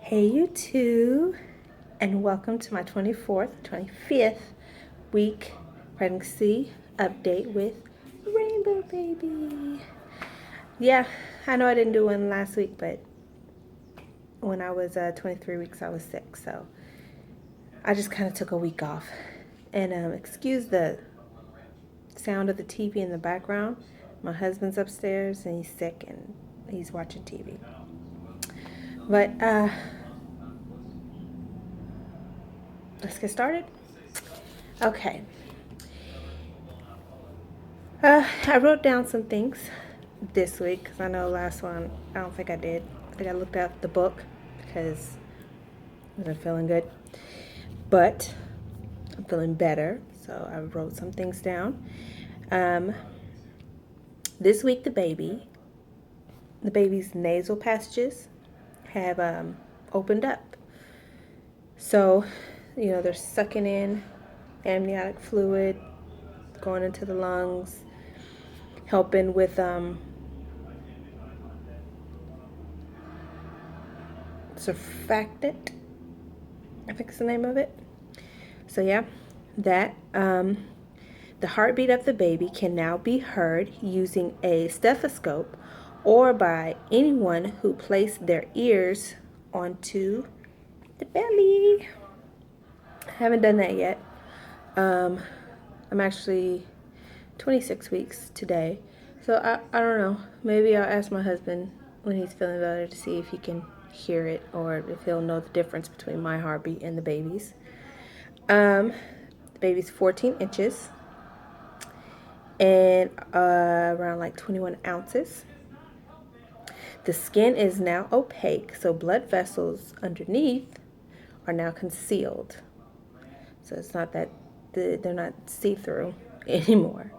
Hey, you two, and welcome to my 25th week pregnancy update with Rainbow Baby. Yeah, I know I didn't do one last week, but when I was 23 weeks, I was sick, so I just kind of took a week off. And excuse the sound of the TV in the background. My husband's upstairs and he's sick and he's watching TV. But let's get started. Okay. I wrote down some things this week because I know last one I don't think I did. I think I looked at the book because I wasn't feeling good. But I'm feeling better, so I wrote some things down. This week the baby's nasal passages have opened up. So, they're sucking in amniotic fluid, going into the lungs, helping with surfactant, I think is the name of it. So yeah, that the heartbeat of the baby can now be heard using a stethoscope or by anyone who placed their ears onto the belly. I haven't done that yet. I'm actually 26 weeks today. So I don't know. Maybe I'll ask my husband when he's feeling better to see if he can hear it or if he'll know the difference between my heartbeat and the baby's. The baby's 14 inches and around like 21 ounces. The skin is now opaque, so blood vessels underneath are now concealed. So it's not that they're not see-through anymore.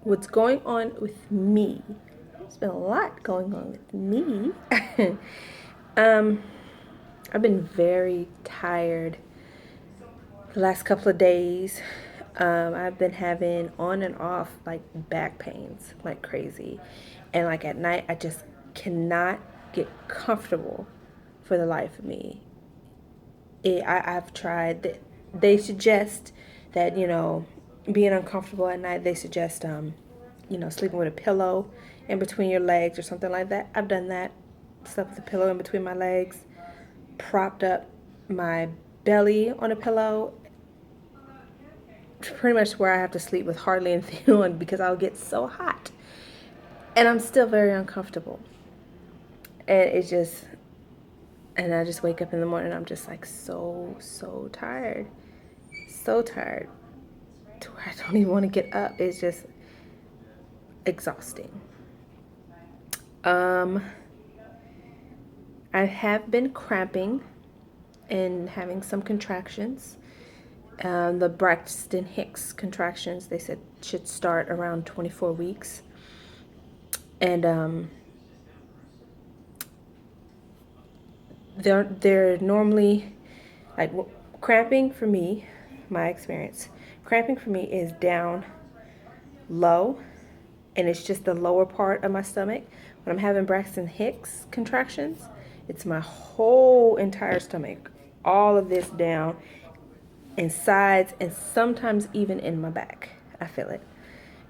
What's going on with me? There's been a lot going on with me. I've been very tired the last couple of days. I've been having on and off like back pains like crazy. And like at night, I just cannot get comfortable for the life of me. I've tried. They suggest that, being uncomfortable at night, they suggest, sleeping with a pillow in between your legs or something like that. I've done that. Slept with a pillow in between my legs, propped up my belly on a pillow, pretty much where I have to sleep with hardly anything on because I'll get so hot. And I'm still very uncomfortable. And I just wake up in the morning, I'm just like so tired. So tired to where I don't even want to get up. It's just exhausting. I have been cramping and having some contractions. The Braxton Hicks contractions, they said, should start around 24 weeks. And they're normally like cramping for me. My experience, cramping for me is down low, and it's just the lower part of my stomach. When I'm having Braxton Hicks contractions, it's my whole entire stomach, all of this down, and sides, and sometimes even in my back. I feel it.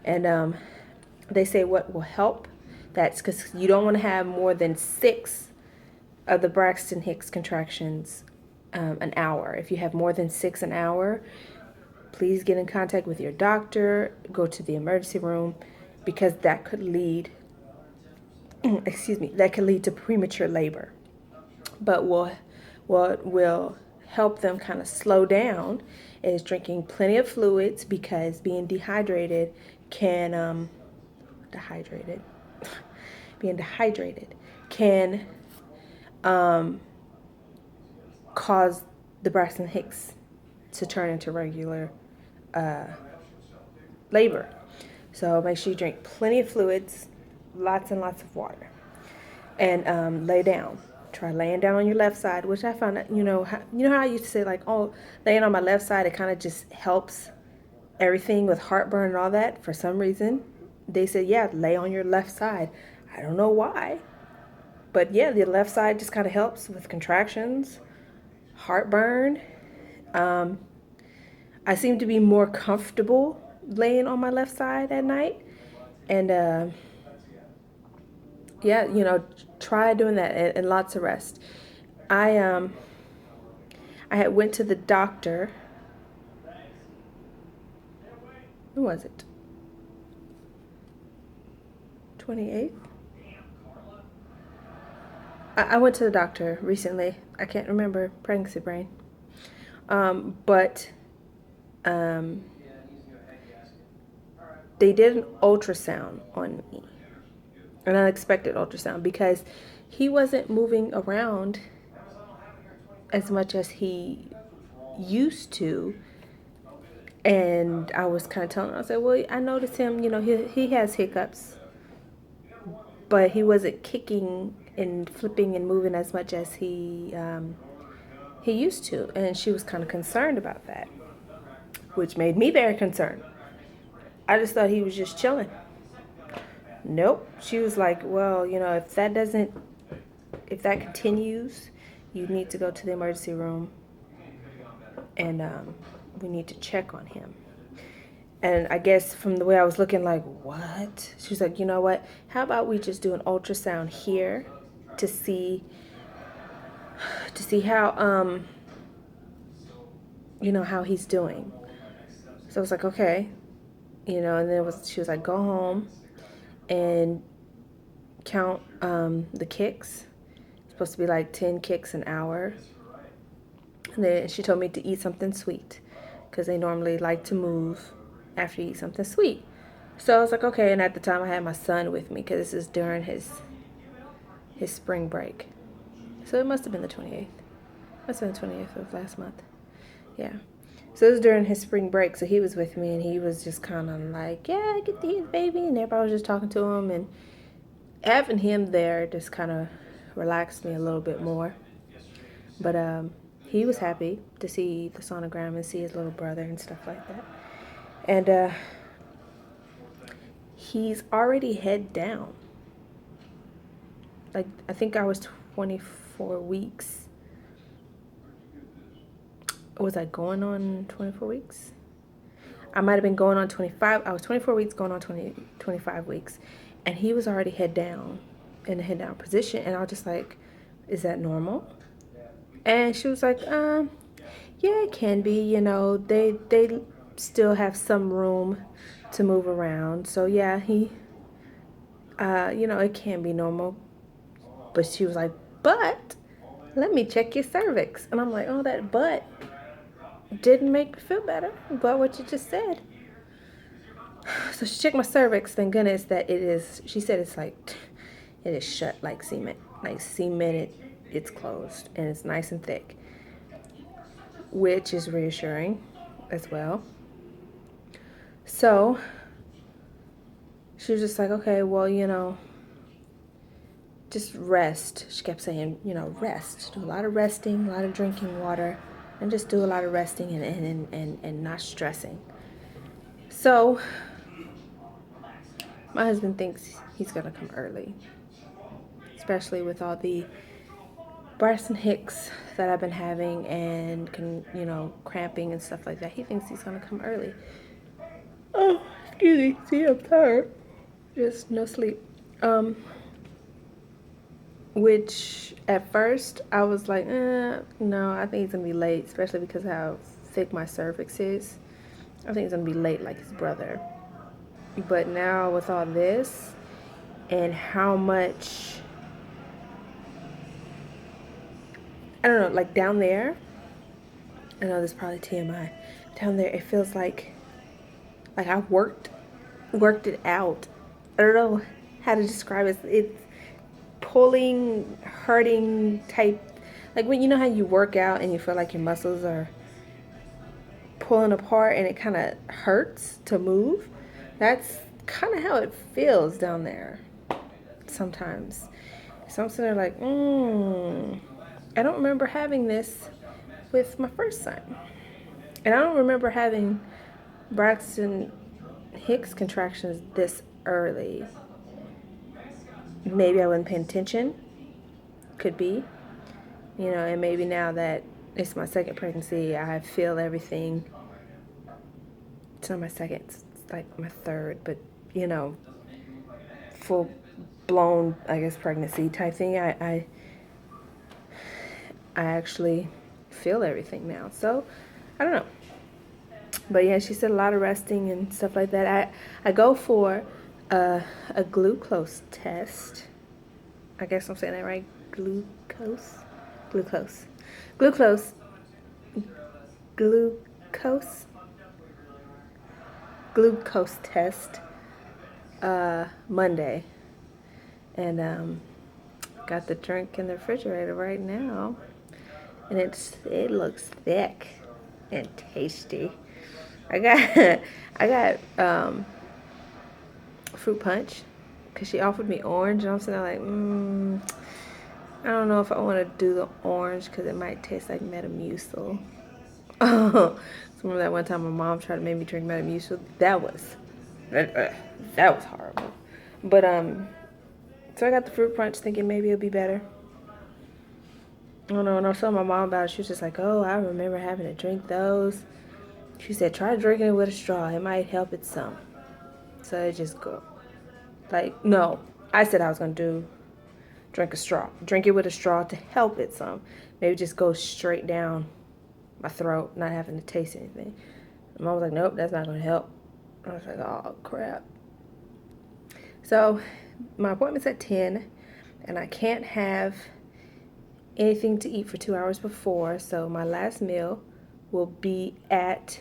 And they say what will help, that's because you don't want to have more than 6 of the Braxton Hicks contractions an hour. If you have more than 6 an hour, please get in contact with your doctor, go to the emergency room, because that could lead that could lead to premature labor. But what will help them kind of slow down is drinking plenty of fluids, because being dehydrated can being dehydrated can cause the Braxton Hicks to turn into regular labor. So make sure you drink plenty of fluids, lots and lots of water, and lay down. Try laying down on your left side, which I found that, how I used to say like, oh, laying on my left side, it kind of just helps everything with heartburn and all that. For some reason, they said, yeah, lay on your left side. I don't know why, But yeah, the left side just kind of helps with contractions, heartburn. Um, I seem to be more comfortable laying on my left side at night. And yeah, try doing that, and lots of rest. I I had went to the doctor. When was it? 28th? I went to the doctor recently. I can't remember, pregnancy brain. But um, they did an ultrasound on me, an unexpected ultrasound, because he wasn't moving around as much as he used to. And I was kind of telling him, I said, well, I noticed him, he has hiccups, but he wasn't kicking and flipping and moving as much as he used to. And she was kind of concerned about that, which made me very concerned. I just thought he was just chilling. Nope. She was like, well, if that continues, you need to go to the emergency room, and we need to check on him. And I guess from the way I was looking, like, what? She was like, you know what? How about we just do an ultrasound here to see how how he's doing. So I was like, okay, and then she was like, go home and count the kicks. It's supposed to be like 10 kicks an hour. And then she told me to eat something sweet, because they normally like to move after you eat something sweet. So I was like, okay. And at the time I had my son with me, because this is during his spring break. So it must have been the 28th. Must have been the 28th of last month. Yeah. So it was during his spring break. So he was with me, and he was just kind of like, yeah, get these, baby. And everybody was just talking to him. And having him there just kind of relaxed me a little bit more. But he was happy to see the sonogram and see his little brother and stuff like that. And he's already head down. Like, I think I was 24 weeks. Was I going on 24 weeks? I might have been going on 25. I was 24 weeks going on 25 weeks. And he was already head down, in a head down position. And I was just like, is that normal? And she was like, yeah, it can be. They still have some room to move around. So yeah, he, it can be normal. But she was like, but let me check your cervix. And I'm like, oh, that but didn't make me feel better about what you just said. So she checked my cervix. Thank goodness that it is, she said it's like, it is shut like cement. Like cemented, it's closed. And it's nice and thick, which is reassuring as well. So she was just like, okay, well, just rest. She kept saying, rest. Do a lot of resting, a lot of drinking water, and just do a lot of resting and not stressing. So my husband thinks he's going to come early, especially with all the Braxton Hicks that I've been having and, cramping and stuff like that. He thinks he's going to come early. Oh, excuse me. See, I'm tired. Just no sleep. Which at first I was like, no, I think he's going to be late, especially because of how thick my cervix is. I think he's going to be late like his brother. But now with all this and how much, I don't know, like down there, I know this is probably TMI, down there it feels like I worked it out. I don't know how to describe it. It's pulling, hurting type, like when how you work out and you feel like your muscles are pulling apart and it kind of hurts to move. That's kind of how it feels down there sometimes. So I'm sitting there like, I don't remember having this with my first son. And I don't remember having Braxton Hicks contractions this early. Maybe I wasn't paying attention. could be, and maybe now that it's my second pregnancy, I feel everything. It's not my second, it's like my third, but, full blown, I guess, pregnancy type thing. I actually feel everything now. So, I don't know. But yeah, she said a lot of resting and stuff like that. I go for a glucose test. I guess I'm saying that right. Glucose test Monday, and got the drink in the refrigerator right now, and it looks thick and tasty. I got fruit punch because she offered me orange, and I'm sitting there like, I don't know if I want to do the orange because it might taste like Metamucil. So remember that one time my mom tried to make me drink Metamucil? That was horrible. But so I got the fruit punch thinking maybe it'll be better. I don't know, and I was telling my mom about it. She was just like, oh, I remember having to drink those. She said, try drinking it with a straw. It might help it some. So it just go. Like, no. I said I was going to drink a straw. Drink it with a straw to help it some. Maybe just go straight down my throat, not having to taste anything. And Mom was like, nope, that's not going to help. I was like, oh, crap. So my appointment's at 10, and I can't have anything to eat for 2 hours before. So my last meal will be at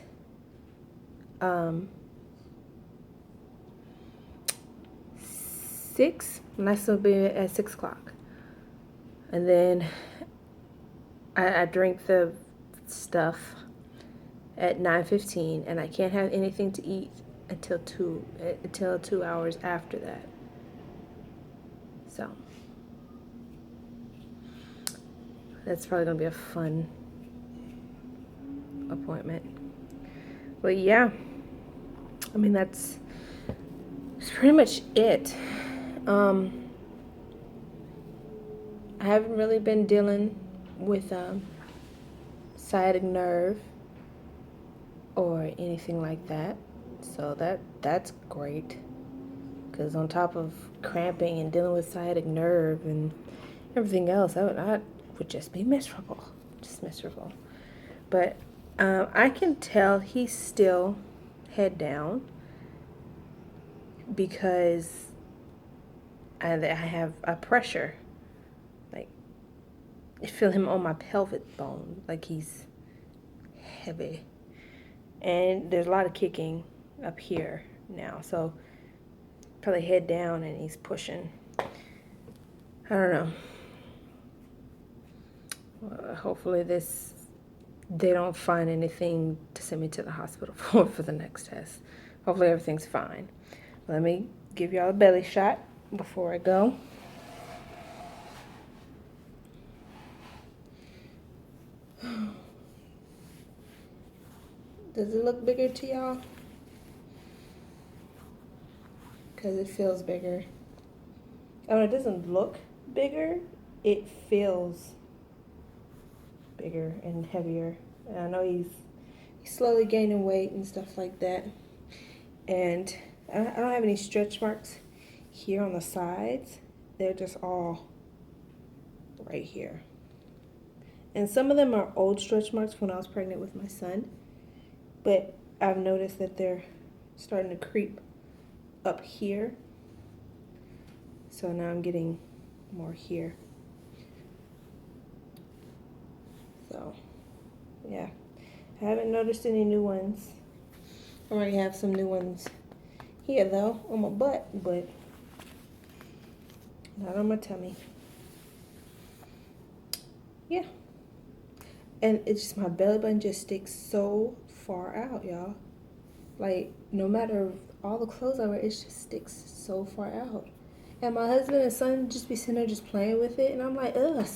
6. Last will be at 6 o'clock. And then I drink the stuff at 9:15, and I can't have anything to eat until 2 hours after that. So that's probably gonna be a fun appointment. But yeah, I mean that's pretty much it. I haven't really been dealing with sciatic nerve or anything like that, so that's great. Because on top of cramping and dealing with sciatic nerve and everything else, I would just be miserable, But I can tell he's still head down because I have a pressure. Like, I feel him on my pelvic bone, like he's heavy. And there's a lot of kicking up here now, so probably head down and he's pushing. I don't know. Hopefully they don't find anything to send me to the hospital for the next test. Hopefully everything's fine. Let me give y'all a belly shot before I go. Does it look bigger to y'all? Because it feels bigger. Oh, it doesn't look bigger. It feels bigger and heavier. And I know he's slowly gaining weight and stuff like that. And I don't have any stretch marks here on the sides. They're just all right here. And some of them are old stretch marks when I was pregnant with my son. But I've noticed that they're starting to creep up here. So now I'm getting more here. So, yeah. I haven't noticed any new ones. I already have some new ones here, though, on my butt, but not on my tummy. Yeah. And it's just my belly button just sticks so far out, y'all. Like, no matter all the clothes I wear, it just sticks so far out. And my husband and son just be sitting there just playing with it, and I'm like, ugh,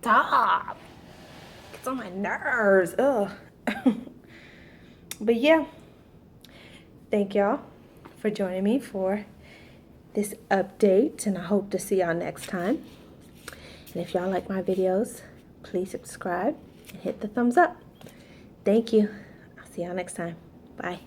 stop. It's on my nerves, ugh. But yeah, thank y'all for joining me for this update, and I hope to see y'all next time. And if y'all like my videos, please subscribe and hit the thumbs up. Thank you. I'll see y'all next time. Bye.